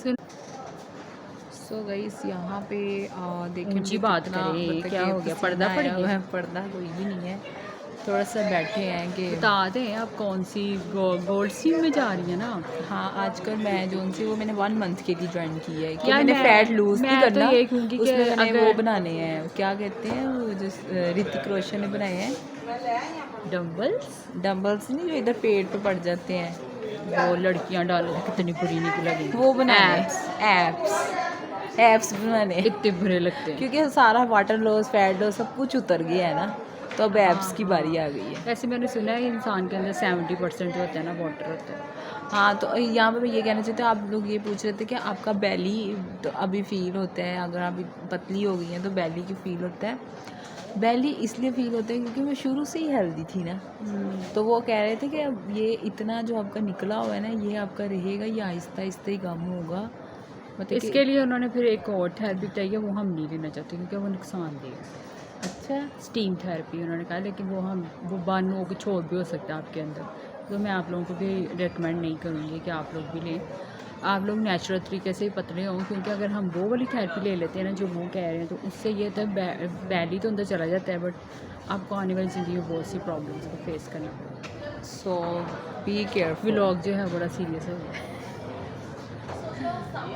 So guys यहाँ पे देखें ऊंची बात करें, क्या हो गया? पर्दा पड़ गया है? पर्दा कोई भी नहीं है, थोड़ा सा बैठे हैं कि बता दें आप कौन सी गोल्ड स्ट्रीम में जा रही है ना? हाँ आजकल मैं जो सी वो मैंने 1 मंथ के लिए ज्वाइन की है कि यार मैंने फैट लूज नहीं मैं तो करना। ये कहूँगी कि उसमें मैंने अगर वो बनाने हैं, क्या कहते हैं वो जो ऋतिक रोशन ने बनाए हैं, डम्बल्स नहीं जो इधर पेट पे पड़ जाते हैं, वो लड़कियां डाल कितनी बुरी निकलेगी, वो बनाने एब्स एप्स बनाने इतने बुरे लगते हैं। क्योंकि सारा वाटर लॉस फैट लॉस सब कुछ उतर गया है ना, तो अब एप्स की बारी आ गई है। ऐसे मैंने सुना है इंसान के अंदर 70% जो होता है ना वाटर होता है। हाँ तो यहाँ पे मैं ये कहना चाहती हूँ, आप लोग ये पूछ रहे थे कि आपका बेली तो अभी फील होता है, अगर आप पतली हो गई हैं तो बेली की फील होता है। बेली इसलिए फील होता है क्योंकि मैं शुरू से ही हेल्दी थी ना, तो वो कह रहे थे कि अब ये इतना जो आपका निकला हुआ है ना ये आपका रहेगा, ये आहिस्ता आहिस्ता ही कम होगा। मतलब इसके लिए उन्होंने फिर एक और थेरेपी बताई है, वो हम नहीं लेना चाहते क्योंकि वो नुकसानदेह है। अच्छा स्टीम थेरेपी उन्होंने कहा, लेकिन वो बर्न हो के छोड़ भी हो सकता है आपके अंदर, तो मैं आप लोगों को भी रेकमेंड नहीं करूँगी कि आप लोग भी लें। आप लोग नेचुरल तरीके से ही पतले हों, क्योंकि अगर हम वो वाली थेरेपी ले लेते हैं ना जो वो कह रहे हैं, तो उससे ये तो बैली तो अंदर चला जाता है, बट आपको आने वाली ज़िंदगी में बहुत सी प्रॉब्लम्स को फेस करना पड़ेगा। सो बी केयरफुल। व्लॉग जो है बड़ा सीरियस है।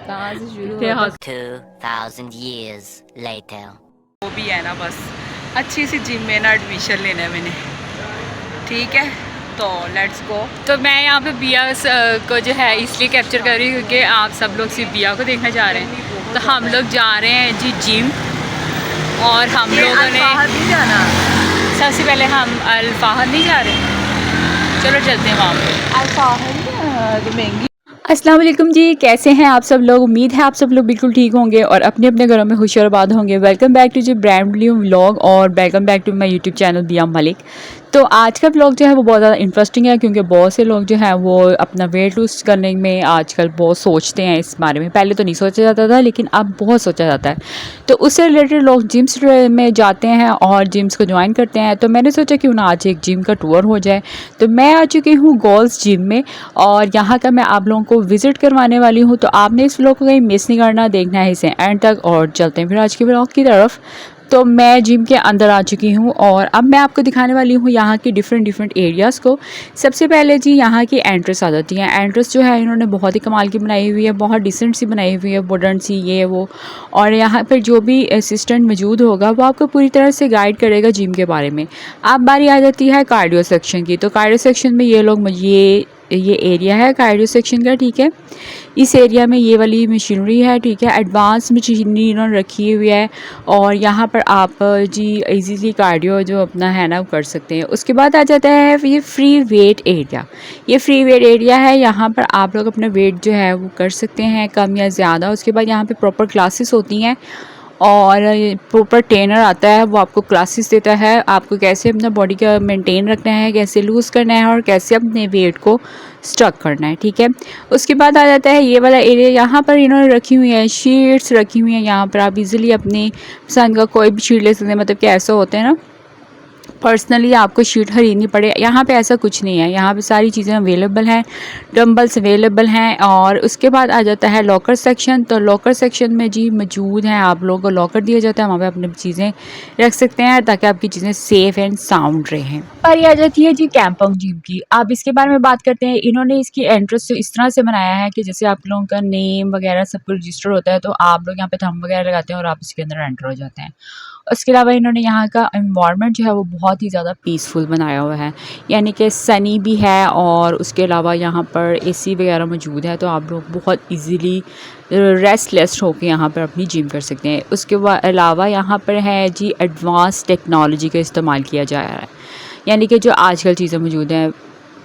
कहाँ से शुरू हुआ? 2000 years later. वो भी है ना, बस अच्छी सी जिम में ना एडमिशन लेना है मैंने, ठीक है तो लेट्स गो। तो मैं यहाँ पे बिया को जो है इसलिए कैप्चर कर रही हूँ क्योंकि आप सब लोग सिर्फ बिया को देखना चाह रहे हैं, तो हम लोग जा रहे हैं जी जिम। और हम लोगों ने नहीं जाना, सबसे पहले हम अल्फाहद नहीं जा रहे, चलो चलते हैं वहाँ पे। तो महंगी। अस्सलाम वालेकुम जी, कैसे हैं आप सब लोग? उम्मीद है आप सब लोग बिल्कुल ठीक होंगे और अपने अपने घरों में खुश और आबाद होंगे। Welcome back to the brand new vlog और welcome back to my YouTube channel Bia Malik. तो आज का व्लॉग जो है वो बहुत ज़्यादा इंटरेस्टिंग है क्योंकि बहुत से लोग जो हैं वो अपना वेट लूज़ करने में आजकल बहुत सोचते हैं इस बारे में। पहले तो नहीं सोचा जाता था लेकिन अब बहुत सोचा जाता है, तो उससे रिलेटेड लोग जिम्स में जाते हैं और जिम्स को ज्वाइन करते हैं। तो मैंने सोचा क्यों ना आज एक जिम का टूर हो जाए। तो मैं आ चुकी हूँ गोल्स जिम में और यहाँ का मैं आप लोगों को विज़िट करवाने वाली हूँ, तो आपने इस व्लॉग को कहीं मिस नहीं करना, देखना है इसे एंड तक। और चलते हैं फिर आज के व्लॉग की तरफ। तो मैं जिम के अंदर आ चुकी हूँ और अब मैं आपको दिखाने वाली हूँ यहाँ की डिफरेंट एरियाज़ को। सबसे पहले जी यहाँ की एंट्रेंस आ जाती है। एंट्रेंस जो है इन्होंने बहुत ही कमाल की बनाई हुई है, बहुत डिसेंट सी बनाई हुई है, मॉडर्न सी ये वो। और यहाँ पर जो भी असिस्टेंट मौजूद होगा वो आपको पूरी तरह से गाइड करेगा जिम के बारे में। अब बारी आ जाती है कार्डियो सेक्शन की। तो कार्डियो सेक्शन में ये लोग ये एरिया है कार्डियो सेक्शन का, ठीक है। इस एरिया में ये वाली मशीनरी है, ठीक है। एडवांस मशीनरी इन्होंने रखी हुई है और यहाँ पर आप जी इजीली कार्डियो जो अपना है ना कर सकते हैं। उसके बाद आ जाता है ये फ्री वेट एरिया। ये फ्री वेट एरिया है, यहाँ पर आप लोग अपना वेट जो है वो कर सकते हैं कम या ज़्यादा। उसके बाद यहाँ पर प्रॉपर क्लासेस होती हैं और प्रॉपर ट्रेनर आता है, वो आपको क्लासेस देता है आपको कैसे अपना बॉडी का मेंटेन रखना है, कैसे लूज़ करना है और कैसे अपने वेट को स्टक करना है, ठीक है। उसके बाद आ जाता है ये वाला एरिया। यहाँ पर इन्होंने रखी हुई है शीट्स रखी हुई हैं, यहाँ पर आप इजीली अपनी पसंद का कोई भी शीट ले सकते हैं। मतलब कि ऐसा होता है ना पर्सनली आपको शीट खरीदनी पड़े, यहाँ पे ऐसा कुछ नहीं है। यहाँ पे सारी चीज़ें अवेलेबल हैं, डंबल्स अवेलेबल हैं। और उसके बाद आ जाता है लॉकर सेक्शन। तो लॉकर सेक्शन में जी मौजूद हैं, आप लोगों को लॉकर दिया जाता है, वहाँ पे अपनी चीज़ें रख सकते हैं ताकि आपकी चीज़ें सेफ़ एंड साउंड रहें। पर आ जाती है जी कैंपंग जिम की। अब इसके बारे में बात करते हैं। इन्होंने इसकी एंट्रेंस इस तरह से बनाया है कि जैसे आप लोगों का नेम वगैरह सब कुछ रजिस्टर होता है, तो आप लोग यहाँ पे थंब वगैरह लगाते हैं और आप इसके अंदर एंटर हो जाते हैं। उसके अलावा इन्होंने यहाँ का एनवायरनमेंट जो है वो बहुत ही ज़्यादा पीसफुल बनाया हुआ है, यानी कि सनी भी है और उसके अलावा यहाँ पर एसी वगैरह मौजूद है, तो आप लोग बहुत इजीली रेस्टलेस होकर यहाँ पर अपनी जिम कर सकते हैं। उसके अलावा यहाँ पर है जी एडवांस टेक्नोलॉजी का इस्तेमाल किया जा रहा है, यानी कि जो आजकल चीज़ें मौजूद हैं।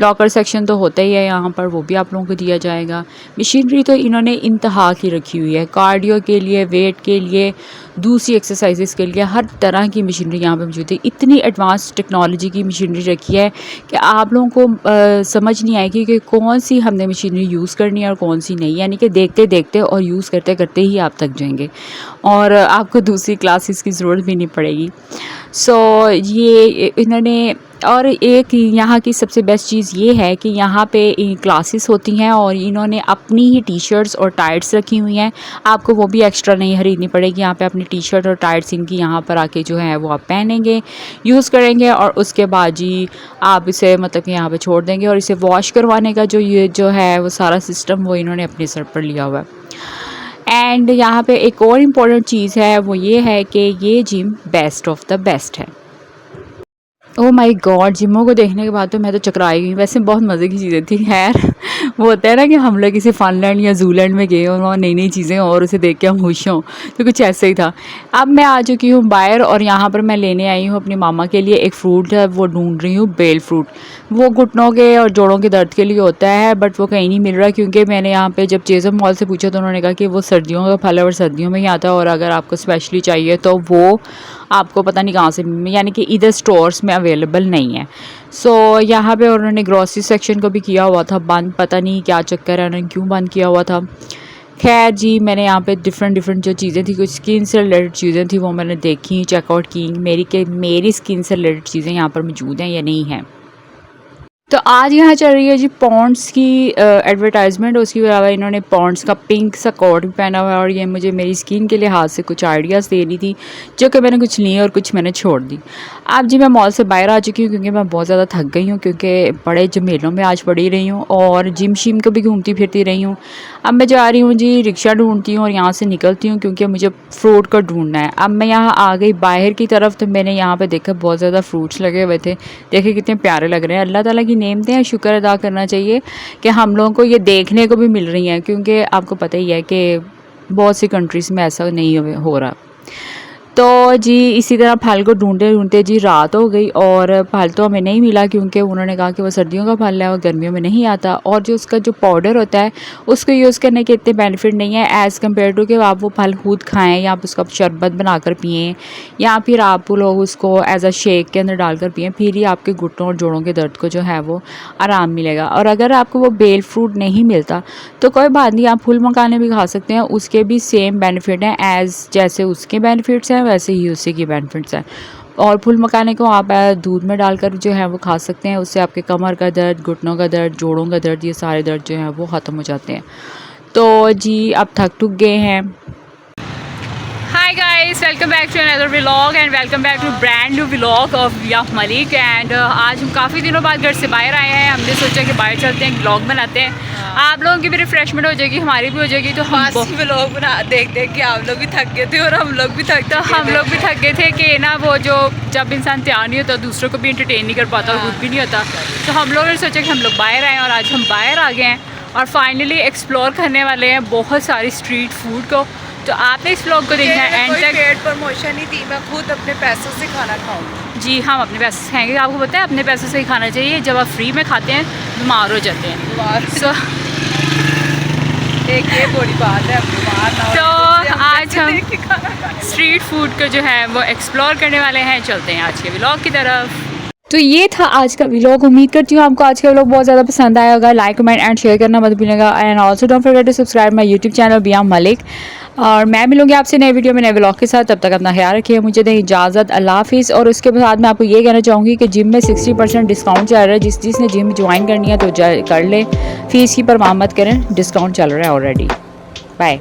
लॉकर सेक्शन तो होता ही है यहाँ पर, वो भी आप लोगों को दिया जाएगा। मशीनरी तो इन्होंने इंतहा की रखी हुई है, कार्डियो के लिए, वेट के लिए, दूसरी एक्सरसाइजेस के लिए, हर तरह की मशीनरी यहाँ पे मौजूद है। इतनी एडवांस टेक्नोलॉजी की मशीनरी रखी है कि आप लोगों को समझ नहीं आएगी कि कौन सी हमने मशीनरी यूज़ करनी है और कौन सी नहीं, यानी कि देखते देखते और यूज़ करते करते ही आप थक जाएंगे और आपको दूसरी क्लासेस की ज़रूरत भी नहीं पड़ेगी। सो ये इन्होंने और एक यहाँ की सबसे बेस्ट चीज़ ये है कि यहाँ पे क्लासेस होती हैं और इन्होंने अपनी ही टी शर्ट्स और टाइट्स रखी हुई हैं, आपको वो भी एक्स्ट्रा नहीं खरीदनी पड़ेगी। यहाँ पे अपनी टी शर्ट और टाइट्स इनकी यहाँ पर आके जो है वो आप पहनेंगे, यूज़ करेंगे और उसके बाद जी आप इसे मतलब कि यहाँ पे छोड़ देंगे। और इसे वॉश करवाने का जो है वो सारा सिस्टम वो इन्होंने अपने सर पर लिया हुआ है। एंड यहाँ पे एक और इम्पॉर्टेंट चीज़ है, वो ये है कि ये gym best of the best है। ओह माय गॉड, जिमों को देखने के बाद तो मैं तो चकराई गई। वैसे बहुत मज़े की चीज़ें थी। खैर वो होता है ना कि हम लोग किसी फनलैंड या जूलैंड में गए और वहाँ नई नई चीज़ें और उसे देख के हम खुश हों, तो कुछ ऐसे ही था। अब मैं आ चुकी हूँ बाहर और यहाँ पर मैं लेने आई हूँ अपनी मामा के लिए एक फ्रूट है, वो ढूंढ रही हूँ बेल फ्रूट। वो घुटनों के और जोड़ों के दर्द के लिए होता है, बट वो कहीं नहीं मिल रहा क्योंकि मैंने यहाँ पे जब चेज़म मॉल से पूछा तो उन्होंने कहा कि वो सर्दियों का फल है और सर्दियों में ही आता है, और अगर आपको स्पेशली चाहिए तो वो आपको पता नहीं कहाँ से, यानी कि इधर स्टोर्स में अवेलेबल नहीं है। सो यहाँ पे उन्होंने ग्रॉसरी सेक्शन को भी किया हुआ था बंद, पता नहीं क्या चक्कर है, उन्होंने क्यों बंद किया हुआ था। खैर जी, मैंने यहाँ पे डिफरेंट जो चीज़ें थी, कुछ स्किन से रिलेटेड चीज़ें थी, वो मैंने देखी, चेकआउट की। मेरी स्किन से रिलेटेड चीज़ें यहाँ पर मौजूद हैं या नहीं हैं। तो आज यहाँ चल रही है जी पॉन्ड्स की एडवर्टाइजमेंट। उसके अलावा इन्होंने पॉन्ड्स का पिंक सा कोट भी पहना हुआ है और ये मुझे मेरी स्किन के लिहाज से कुछ आइडियाज़ दे रही थी, जो कि मैंने कुछ लिए और कुछ मैंने छोड़ दी। अब जी मैं मॉल से बाहर आ चुकी हूँ क्योंकि मैं बहुत ज़्यादा थक गई हूँ, क्योंकि बड़े झमेलों में आज पड़ी रही हूँ और जिम शिम को भी घूमती फिरती रही हूँ। अब मैं जा रही हूँ जी रिक्शा ढूंढती हूँ और यहाँ से निकलती हूँ क्योंकि मुझे फ्रूट को ढूंढना है। अब मैं यहाँ आ गई बाहर की तरफ, तो मैंने यहाँ पे देखा बहुत ज़्यादा फ्रूट्स लगे हुए थे। देखे कितने प्यारे लग रहे हैं। अल्लाह ताला की नेमतें हैं, शुक्र अदा करना चाहिए कि हम लोगों को ये देखने को भी मिल रही हैं, क्योंकि आपको पता ही है कि बहुत सी कंट्रीज़ में ऐसा नहीं हो रहा। तो जी इसी तरह फल को ढूंढते ढूंढते जी रात हो गई और फल तो हमें नहीं मिला, क्योंकि उन्होंने कहा कि वो सर्दियों का फल है और गर्मियों में नहीं आता, और जो उसका जो पाउडर होता है उसको यूज़ करने के इतने बेनिफिट नहीं है एज़ कम्पेयर टू कि आप वो फल खुद खाएं या आप उसका शरबत बनाकर पिएं या फिर आप लोग उसको एज अ शेक के अंदर डालकर पिएं, फिर ही आपके घुटनों और जोड़ों के दर्द को जो है वो आराम मिलेगा। और अगर आपको वो बेल फ्रूट नहीं मिलता तो कोई बात नहीं, आप फुल मखाने भी खा सकते हैं, उसके भी सेम बेनिफिट हैं एज़ जैसे उसके बेनिफिट्स हैं वैसे ही उसी की बेनिफिट्स हैं। और फुल मखाने को आप दूध में डालकर जो है वो खा सकते हैं, उससे आपके कमर का दर्द, घुटनों का दर्द, जोड़ों का दर्द, ये सारे दर्द जो हैं वो ख़त्म हो जाते हैं। तो जी अब थक टुक गए हैं। Hi guys, welcome back to another vlog and welcome back to brand new vlog of Bia Malik. And आज हम काफ़ी दिनों बाद घर से बाहर आए हैं। हमने सोचा कि बाहर चलते हैं, व्लॉग बनाते हैं, आप लोगों की भी रिफ्रेशमेंट हो जाएगी, हमारी भी हो जाएगी। तो हम व्लॉग बना देख देख के आप लोग भी थक गए थे और हम लोग भी थक गए थे कि ना वो जो जब इंसान तैयार नहीं होता दूसरों को भी इंटरटेन नहीं कर पाता और खुद भी नहीं होता। तो हम लोगों ने सोचा कि हम लोग बाहर आएँ और आज हम बाहर आ गए हैं और फाइनली एक्सप्लोर करने वाले हैं बहुत सारी स्ट्रीट फूड को। तो आपने इस व्लॉग को देखना है एंड तक। पेड प्रमोशन ही थी, मैं खुद अपने पैसों से खाना खाऊंगी। जी हम अपने पैसे से खाएंगे, आपको पता है अपने पैसों से ही खाना चाहिए। जब आप फ्री में खाते हैं बीमार हो जाते हैं। सो एक ये बड़ी बात है, बीमार ना हो। तो आज हम स्ट्रीट फूड को जो है वो एक्सप्लोर करने वाले हैं। चलते हैं आज के व्लॉग की तरफ। तो ये था आज का व्लॉग। उम्मीद करती हूँ आपको आज का व्लॉग बहुत ज़्यादा पसंद आया होगा। लाइक कमेंट एंड शेयर करना मत भूलिएगा and also don't forget to subscribe my YouTube channel Bia Malik. और मैं मिलूंगी आपसे नए वीडियो में नए व्लॉग के साथ। तब तक अपना ख्याल रखिए, मुझे दें इजाज़त, अल्लाह हाफिज़। और उसके बाद मैं आपको ये कहना चाहूँगी कि जिम में 60% डिस्काउंट चल रहा है। जिसने जिम ज्वाइन करनी है तो कर ले, फ़ीस की परवाह मत करें, डिस्काउंट चल रहा है ऑलरेडी। बाय।